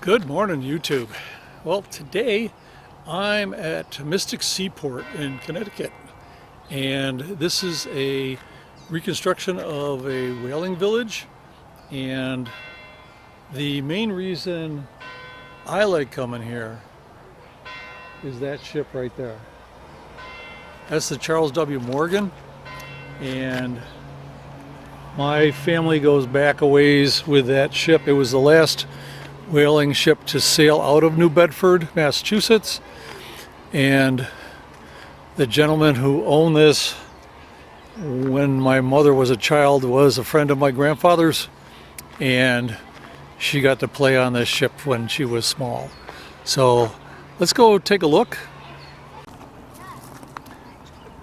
Good morning, YouTube. Well, today I'm at Mystic Seaport in Connecticut, and this is a reconstruction of a whaling village. And the main reason I like coming here is that ship right there. That's the Charles W. Morgan, and my family goes back a ways with that ship. It was the last whaling ship to sail out of New Bedford, Massachusetts, and the gentleman who owned this when my mother was a child was a friend of my grandfather's, and she got to play on this ship when she was small. So let's go take a look.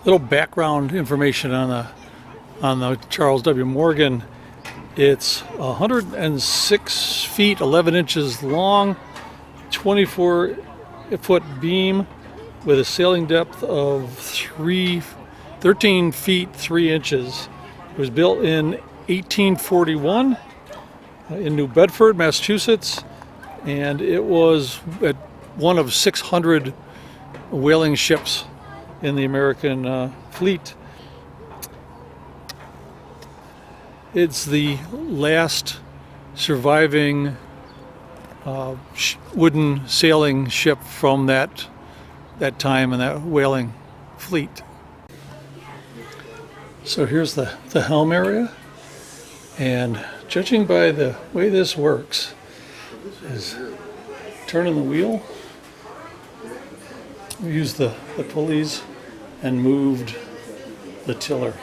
Little background information on the Charles W. Morgan. It's 106 feet 11 inches long, 24-foot beam with a sailing depth of 13 feet 3 inches. It was built in 1841 in New Bedford, Massachusetts, and it was one of 600 whaling ships in the American fleet. It's the last surviving wooden sailing ship from that time in that whaling fleet. So here's the helm area, and judging by the way this works is turning the wheel. We used the pulleys and moved the tiller.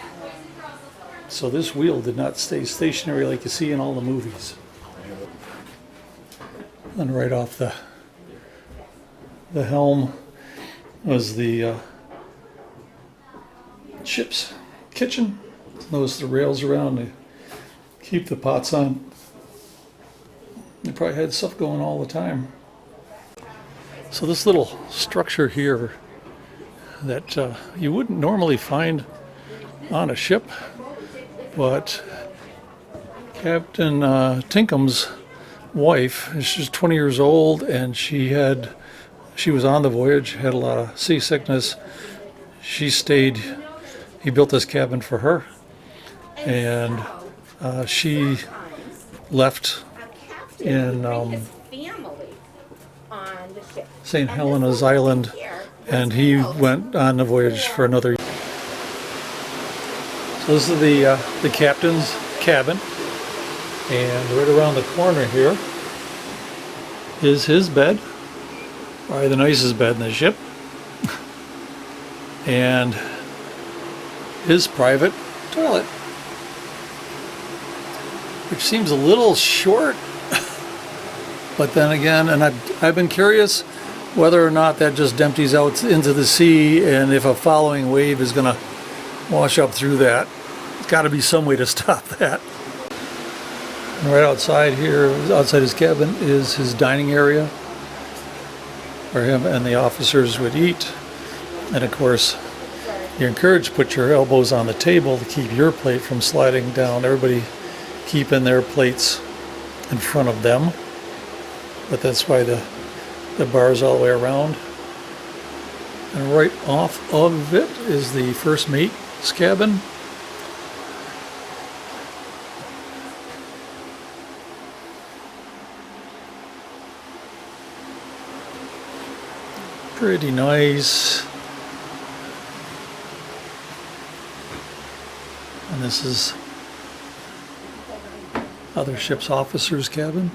So this wheel did not stay stationary like you see in all the movies. And right off the helm was the ship's kitchen. Notice the rails around to keep the pots on. They probably had stuff going all the time. So this little structure here that you wouldn't normally find on a ship, but Captain Tinkham's wife, she's 20 years old, and she was on the voyage, had a lot of seasickness. She stayed. He built this cabin for her, and she left in St. Helena's Island, and he went on the voyage for another year. So this is the captain's cabin, and right around the corner here is his bed, probably the nicest bed in the ship, and his private toilet, which seems a little short, but then again, and I've been curious whether or not that just empties out into the sea, and if a following wave is going to wash up through that. There's got to be some way to stop that. And right outside here, outside his cabin, is his dining area where him and the officers would eat. And of course, you're encouraged to put your elbows on the table to keep your plate from sliding down. Everybody keeping their plates in front of them. But that's why the bar's all the way around. And right off of it is the first mate's cabin. Pretty nice. And this is other ship's officer's cabin.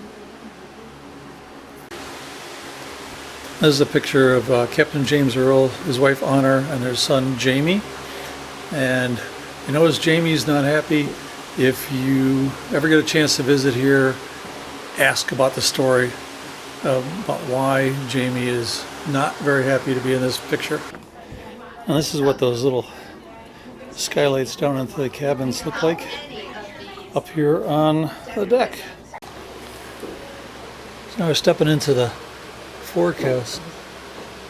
This is a picture of Captain James Earl, his wife Honor, and their son Jamie. And you notice Jamie's not happy. If you ever get a chance to visit here, ask about the story about why Jamie is not very happy to be in this picture. And this is what those little skylights down into the cabins look like up here on the deck. So now we're stepping into the forecast,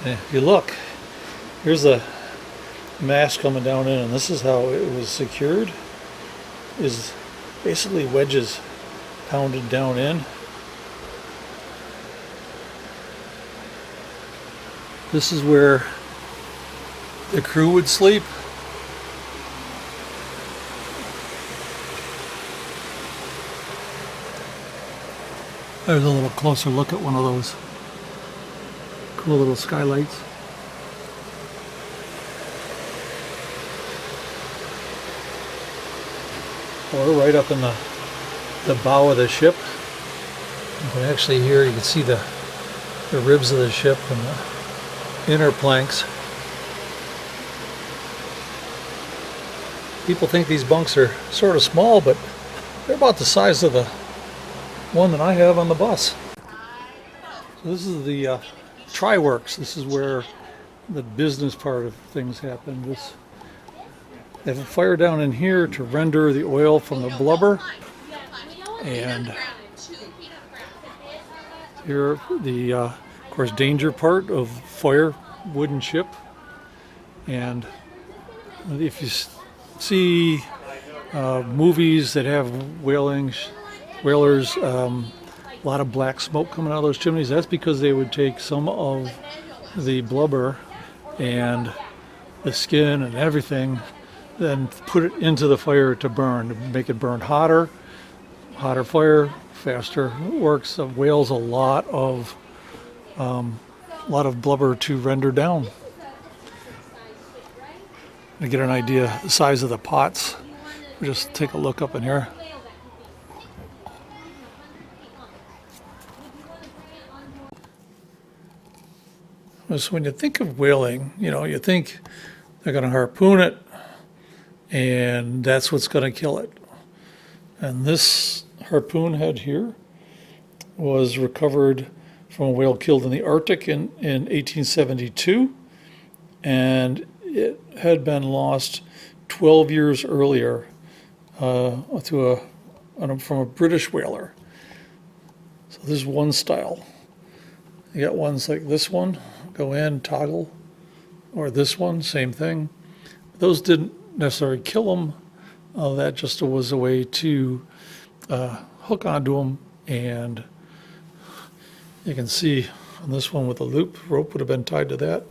and if you look, here's the mast coming down in, and this is how it was secured, is basically wedges pounded down in. This is where the crew would sleep. There's a little closer look at one of those cool little skylights. Or right up in the bow of the ship. You can actually here you can see the ribs of the ship and the inner planks. People think these bunks are sort of small, but they're about the size of the one that I have on the bus. So this is the Tri-Works. This is where the business part of things happen. They have a fire down in here to render the oil from the blubber. And here the, of course, danger part of fire, wooden ship. And if you see movies that have whalers, a lot of black smoke coming out of those chimneys, that's because they would take some of the blubber and the skin and everything, then put it into the fire to burn, to make it burn hotter fire, faster. It works. Whales a lot of blubber to render down. To get an idea the size of the pots, we'll just take a look up in here. So when you think of whaling, you think they're going to harpoon it and that's what's going to kill it. And this harpoon head here was recovered from a whale killed in the Arctic in 1872, and it had been lost 12 years earlier from a British whaler. So this is one style. You got ones like this one, go in, toggle, or this one, same thing. Those didn't necessarily kill them. That just was a way to hook onto them, and you can see on this one with the loop, rope would have been tied to that.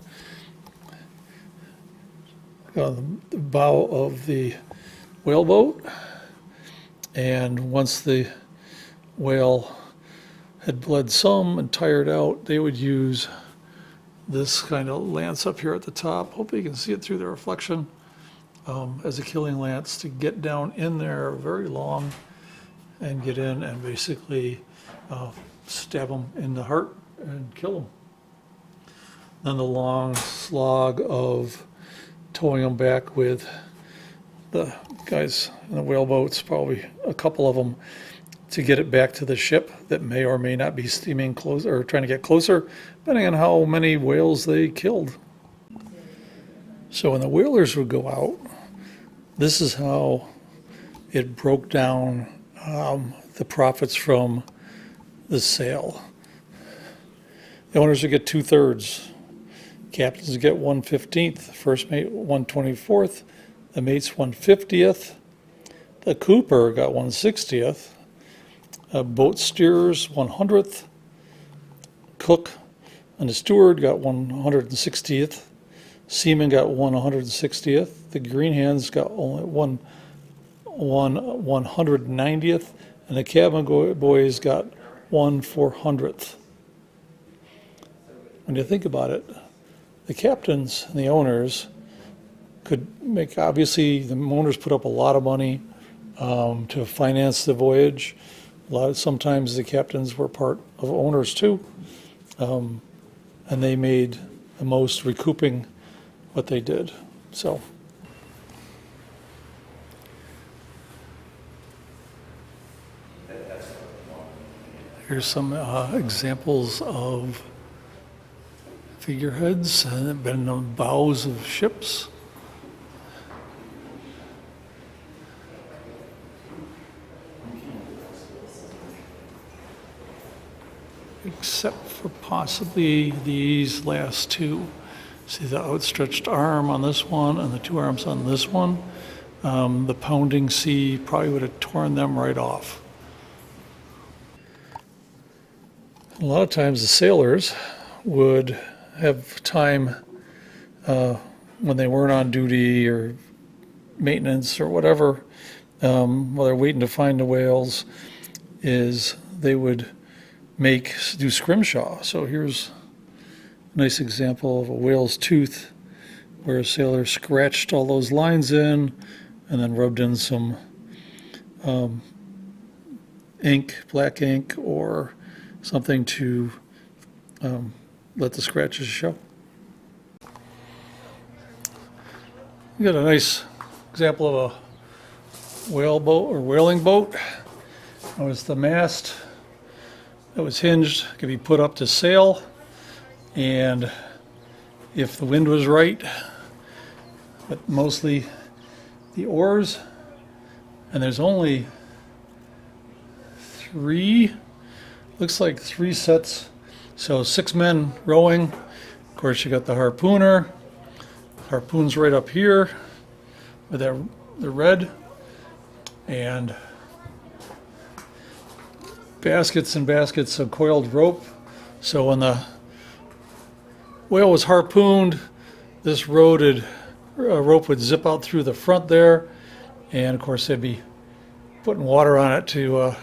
On the bow of the whaleboat, and once the whale had bled some and tired out, they would use this kind of lance up here at the top. Hopefully you can see it through the reflection, as a killing lance to get down in there very long and get in and basically stab them in the heart and kill them. Then the long slog of towing them back with the guys in the whaleboats, probably a couple of them, to get it back to the ship that may or may not be steaming closer or trying to get closer, depending on how many whales they killed. So when the whalers would go out, this is how it broke down the profits from the sale. The owners would get 2/3. Captains would get 1/15, first mate 1/24, the mate's 1/50, the cooper got 1/60, boat steerers 1/100, cook and the steward got 1/160, seaman got 1/160, the green hands got only 1/190, and the cabin boys got 1/400. When you think about it, the captains and the owners could make, obviously the owners put up a lot of money to finance the voyage. Sometimes the captains were part of owners too, and they made the most recouping what they did. So here's some examples of figureheads that have been on bows of ships. Except for possibly these last two. See the outstretched arm on this one and the two arms on this one. The pounding sea probably would have torn them right off. A lot of times the sailors would have time when they weren't on duty or maintenance or whatever, while they're waiting to find the whales, is they would do scrimshaw. So here's a nice example of a whale's tooth where a sailor scratched all those lines in and then rubbed in some ink, black ink, or something to let the scratches show. We got a nice example of a whale boat or whaling boat. Notice the mast that was hinged could be put up to sail, and if the wind was right, but mostly the oars, and there's only looks like three sets, so 6 men rowing. Of course, you got the harpooner. Harpoon's right up here with the red, and baskets and baskets of coiled rope. So when the whale was harpooned, this rope would zip out through the front there, and of course they'd be putting water on it to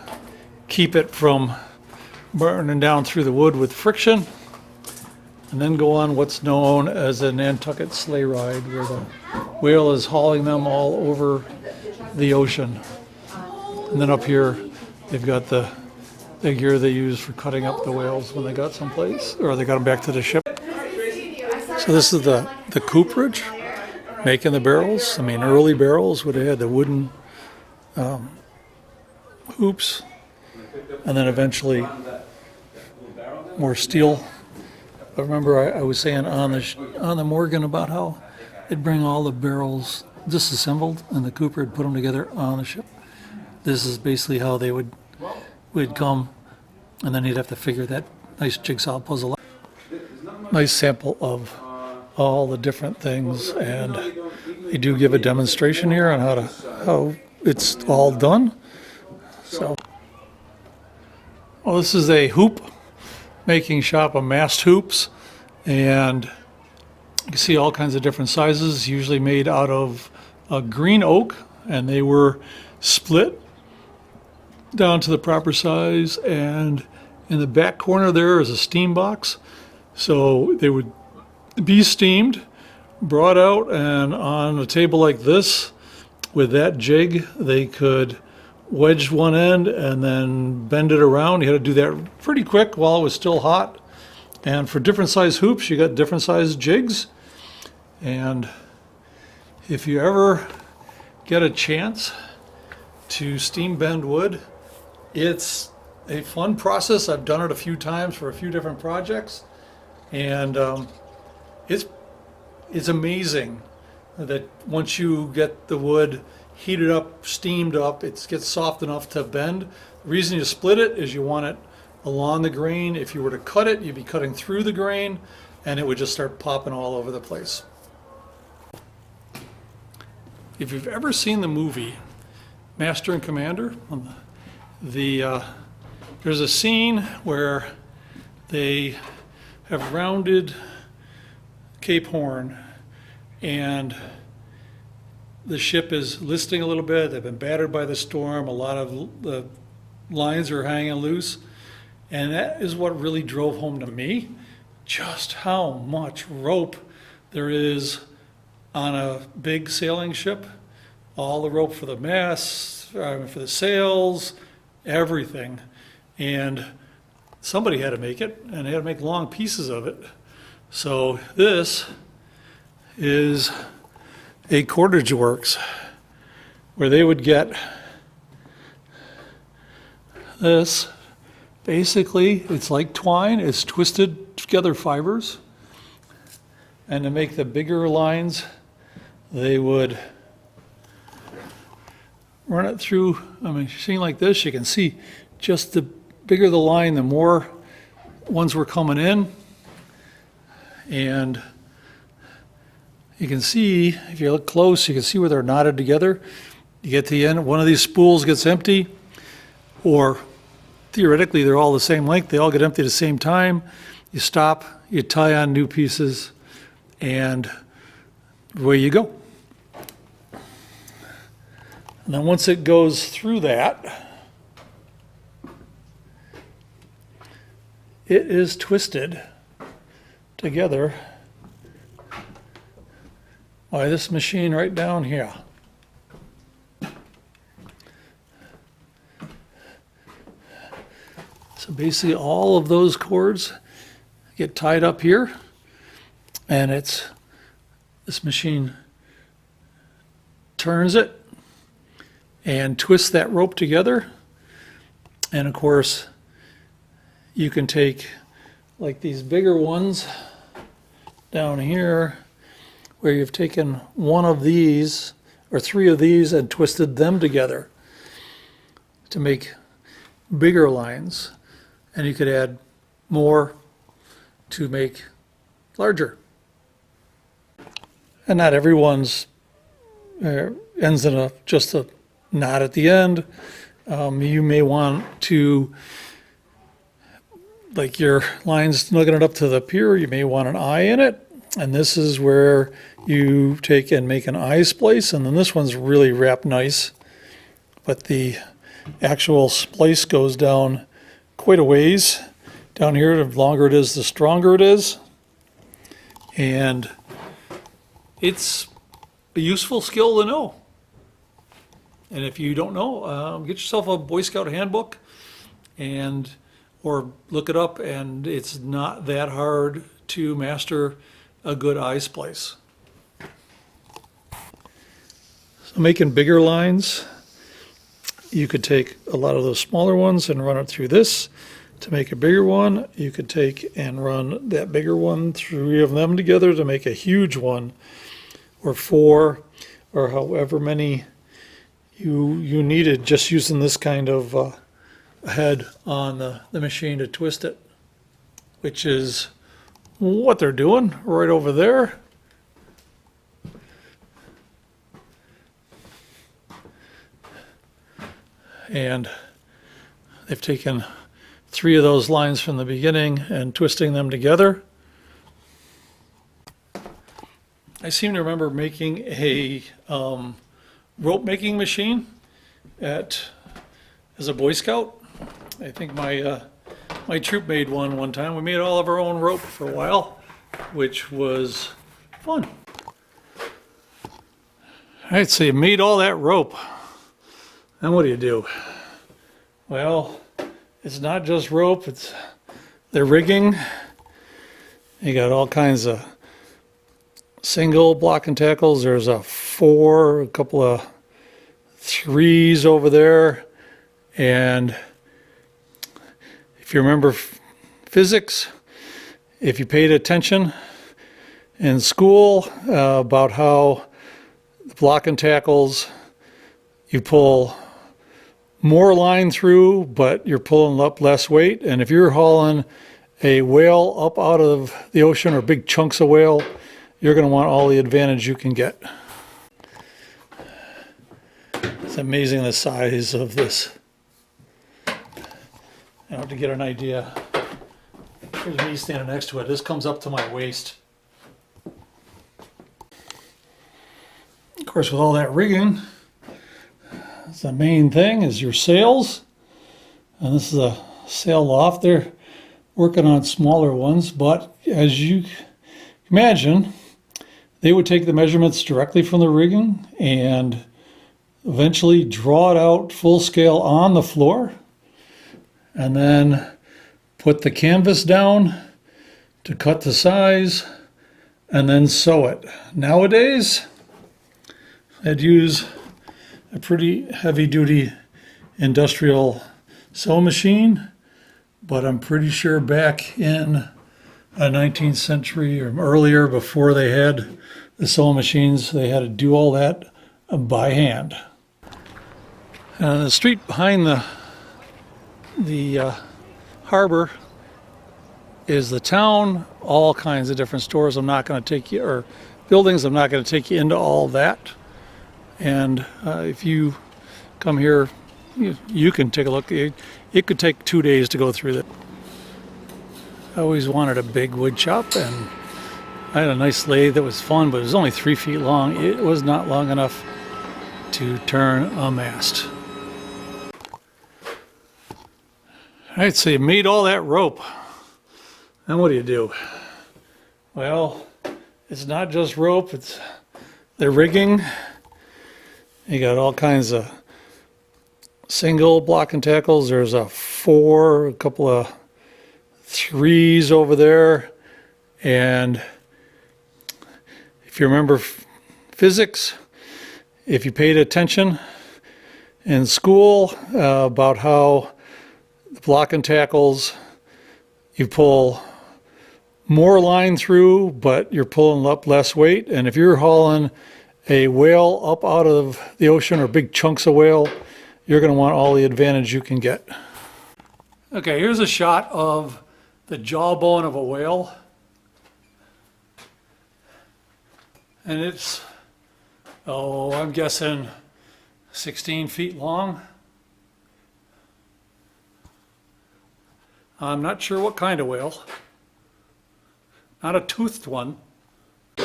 keep it from burning down through the wood with friction, and then go on what's known as a Nantucket sleigh ride, where the whale is hauling them all over the ocean. And then up here they've got the gear they use for cutting up the whales when they got someplace, or they got them back to the ship. So this is the cooperage, making the barrels. I mean, early barrels would have had the wooden hoops, and then eventually more steel. I remember I was saying on the Morgan about how they'd bring all the barrels disassembled, and the cooper would put them together on the ship. This is basically how they would come, and then you'd have to figure that nice jigsaw puzzle out. Nice sample of all the different things, and they do give a demonstration here on how it's all done. So, well, this is a hoop making shop of mast hoops, and you can see all kinds of different sizes, usually made out of green oak, and they were split down to the proper size. And in the back corner there is a steam box, so they would be steamed, brought out, and on a table like this with that jig they could wedge one end and then bend it around. You had to do that pretty quick while it was still hot. And for different size hoops, you got different size jigs. And if you ever get a chance to steam bend wood, it's a fun process. I've done it a few times for a few different projects, and it's amazing that once you get the wood heated up, steamed up, it gets soft enough to bend. The reason you split it is you want it along the grain. If you were to cut it, you'd be cutting through the grain, and it would just start popping all over the place. If you've ever seen the movie Master and Commander, there's a scene where they have rounded Cape Horn, and the ship is listing a little bit. They've been battered by the storm. A lot of the lines are hanging loose. And that is what really drove home to me just how much rope there is on a big sailing ship. All the rope for the masts, for the sails, everything. And somebody had to make it, and they had to make long pieces of it. So this is a cordage works where they would get this. Basically, it's like twine. It's twisted together fibers. And to make the bigger lines, they would run it through a machine like this. You can see just the bigger the line, the more ones were coming in. And you can see, if you look close, you can see where they're knotted together. You get to the end, one of these spools gets empty, or theoretically they're all the same length, they all get empty at the same time. you stop, you tie on new pieces, and away you go. And then once it goes through that, it is twisted together by this machine right down here. So basically all of those cords get tied up here, and this machine turns it and twists that rope together. And of course, you can take like these bigger ones down here where you've taken one of these or three of these and twisted them together to make bigger lines. And you could add more to make larger. And not everyone's ends in just a knot at the end. You may want to, like your line's snugging it up to the pier, you may want an eye in it. And this is where you take and make an eye splice. And then this one's really wrapped nice. But the actual splice goes down quite a ways. Down here, the longer it is, the stronger it is. And it's a useful skill to know. And if you don't know, get yourself a Boy Scout handbook or look it up, and it's not that hard to master a good eye splice. So making bigger lines, you could take a lot of those smaller ones and run it through this to make a bigger one. You could take and run that bigger one, three of them together to make a huge one, or four, or however many you needed, just using this kind of head on the machine to twist it, which is what they're doing right over there. And they've taken three of those lines from the beginning and twisting them together. I seem to remember making a rope making machine as a Boy Scout. I think my troop made one time. We made all of our own rope for a while, which was fun. All right, so you made all that rope. Then what do? Well, it's not just rope, it's the rigging. You got all kinds of single block and tackles. There's a 4, a couple of 3s over there. And if you remember physics, if you paid attention in school about how the block and tackles, you pull more line through, but you're pulling up less weight. And if you're hauling a whale up out of the ocean or big chunks of whale, you're going to want all the advantage you can get. It's amazing the size of this. To get an idea, here's me standing next to it. This comes up to my waist. Of course, with all that rigging, the main thing is your sails. And this is a sail loft. They're working on smaller ones, but as you imagine, they would take the measurements directly from the rigging and eventually draw it out full scale on the floor, and then put the canvas down to cut the size, and then sew it. Nowadays, I'd use a pretty heavy-duty industrial sewing machine, but I'm pretty sure back in the 19th century or earlier, before they had the sewing machines, they had to do all that by hand. The street behind the harbor is the town, all kinds of different stores. I'm not going to take you, or buildings, I'm not going to take you into all that. And if you come here, you can take a look. It could take 2 days to go through that. I always wanted a big wood chop, and I had a nice lathe that was fun, but it was only 3 feet long. It was not long enough to turn a mast. All right, so you made all that rope. Then what do? Well, it's not just rope, it's the rigging. You got all kinds of single block and tackles. There's a 4, a couple of 3s over there. And if you remember physics, if you paid attention in school about how the block and tackles, you pull more line through, but you're pulling up less weight. And if you're hauling a whale up out of the ocean, or big chunks of whale, you're going to want all the advantage you can get. Okay, here's a shot of the jawbone of a whale. And it's, I'm guessing 16 feet long. I'm not sure what kind of whale. Not a toothed one. I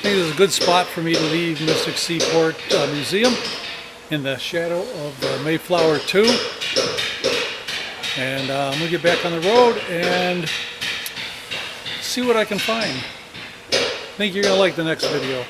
think this is a good spot for me to leave Mystic Seaport Museum in the shadow of the Mayflower 2. And I'm going to get back on the road and see what I can find. I think you're going to like the next video.